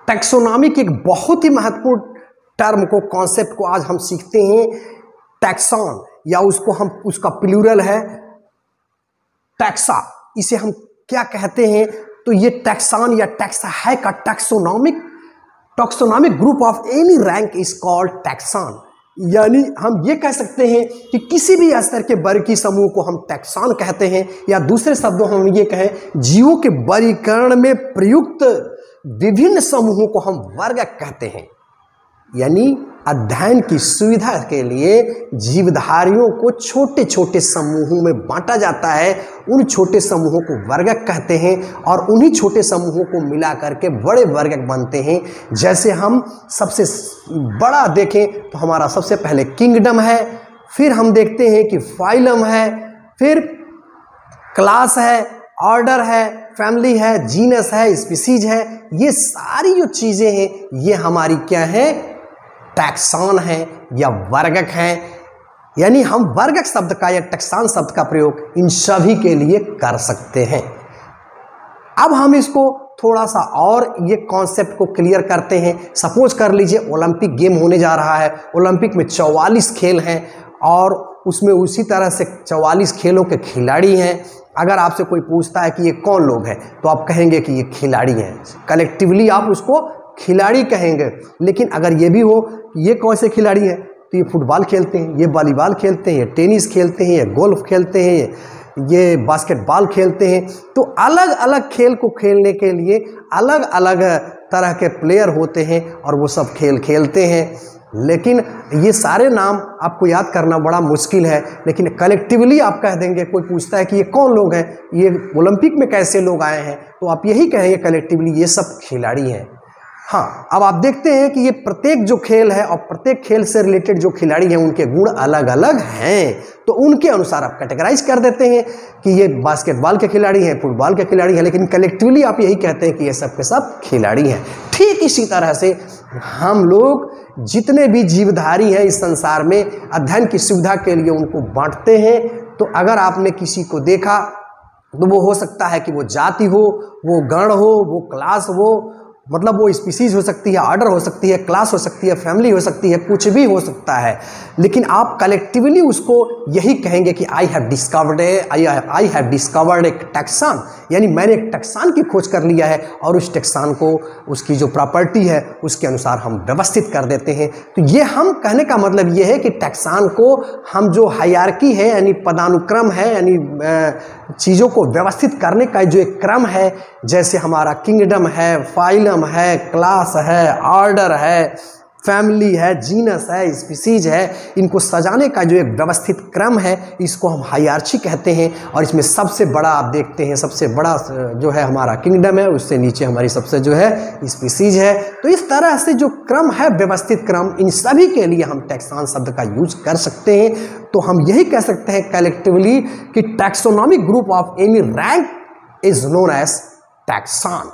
Taxonomy की एक बहुत ही महत्वपूर्ण टर्म को, कॉन्सेप्ट को आज हम सीखते हैं, टैक्सॉन, या उसको हम, उसका प्लूरल है टैक्सा। इसे हम क्या कहते हैं? तो ये टैक्सॉन या टैक्सा है का taxonomic group of any rank is called taxon. यानी हम ये कह सकते हैं कि किसी भी स्तर के वर्गीय समूह को हम टैक्सॉन कहते हैं, या दूसरे शब्दों हम ये कहें जीवों के वर्गीकरण में प्रयुक्त विभिन्न समूहों को हम वर्ग कहते हैं। यानी अध्ययन की सुविधा के लिए जीवधारियों को छोटे छोटे समूहों में बांटा जाता है। उन छोटे समूहों को वर्गक कहते हैं और उन्हीं छोटे समूहों को मिला करके बड़े वर्गक बनते हैं। जैसे हम सबसे बड़ा देखें तो हमारा सबसे पहले किंगडम है, फिर हम देखते हैं कि फाइलम है, फिर क्लास है, ऑर्डर है, फैमिली है, जीनस है, स्पीसीज है। ये सारी जो चीज़ें हैं ये हमारी क्या है? टैक्सॉन है या वर्गक हैं। यानी हम वर्गक शब्द का या टैक्सॉन शब्द का प्रयोग इन सभी के लिए कर सकते हैं। अब हम इसको थोड़ा सा और ये कॉन्सेप्ट को क्लियर करते हैं। सपोज कर लीजिए ओलंपिक गेम होने जा रहा है, ओलंपिक में 44 खेल हैं और उसमें उसी तरह से 44 खेलों के खिलाड़ी हैं। अगर आपसे कोई पूछता है कि ये कौन लोग हैं तो आप कहेंगे कि ये खिलाड़ी हैं, कलेक्टिवली आप उसको खिलाड़ी कहेंगे। लेकिन अगर ये भी हो कि ये कौन से खिलाड़ी हैं तो ये फुटबॉल खेलते हैं, ये वॉलीबॉल खेलते हैं, ये टेनिस खेलते हैं, ये गोल्फ खेलते हैं, ये बास्केटबॉल खेलते हैं। तो अलग अलग खेल को खेलने के लिए अलग अलग तरह के प्लेयर होते हैं और वो सब खेल खेलते हैं। लेकिन ये सारे नाम आपको याद करना बड़ा मुश्किल है, लेकिन कलेक्टिवली आप कह देंगे। कोई पूछता है कि ये कौन लोग हैं, ये ओलंपिक में कैसे लोग आए हैं, तो आप यही कहेंगे कलेक्टिवली ये सब खिलाड़ी हैं। हाँ, अब आप देखते हैं कि ये प्रत्येक जो खेल है और प्रत्येक खेल से रिलेटेड जो खिलाड़ी हैं उनके गुण अलग अलग हैं, तो उनके अनुसार आप कैटेगराइज कर देते हैं कि ये बास्केटबॉल के खिलाड़ी हैं, फुटबॉल के खिलाड़ी हैं, लेकिन कलेक्टिवली आप यही कहते हैं कि ये सब के सब खिलाड़ी हैं। ठीक इसी तरह से हम लोग जितने भी जीवधारी हैं इस संसार में अध्ययन की सुविधा के लिए उनको बांटते हैं। तो अगर आपने किसी को देखा तो वो हो सकता है कि वो जाति हो, वो गण हो, वो क्लास हो, मतलब वो स्पीसीज हो सकती है, ऑर्डर हो सकती है, क्लास हो सकती है, फैमिली हो सकती है, कुछ भी हो सकता है। लेकिन आप कलेक्टिवली उसको यही कहेंगे कि आई हैव डिस्कवर्ड एक टैक्सॉन, यानी मैंने एक टैक्सॉन की खोज कर लिया है और उस टैक्सॉन को उसकी जो प्रॉपर्टी है उसके अनुसार हम व्यवस्थित कर देते हैं। तो ये हम कहने का मतलब ये है कि टैक्सॉन को हम जो हायरार्की है यानी पदानुक्रम है, यानी चीज़ों को व्यवस्थित करने का जो एक क्रम है, जैसे हमारा किंगडम है, फाइलम है, क्लास है, ऑर्डर है, फैमिली है, जीनस है, स्पीसीज है, इनको सजाने का जो एक व्यवस्थित क्रम है इसको हम हायरार्की कहते हैं। और इसमें सबसे बड़ा आप देखते हैं, सबसे बड़ा जो है हमारा किंगडम है, उससे नीचे हमारी सबसे जो है स्पीसीज है। तो इस तरह से जो क्रम है, व्यवस्थित क्रम, इन सभी के लिए हम टैक्सॉन शब्द का यूज कर सकते हैं। तो हम यही कह सकते हैं कलेक्टिवली कि taxonomic group of any rank is known as taxon.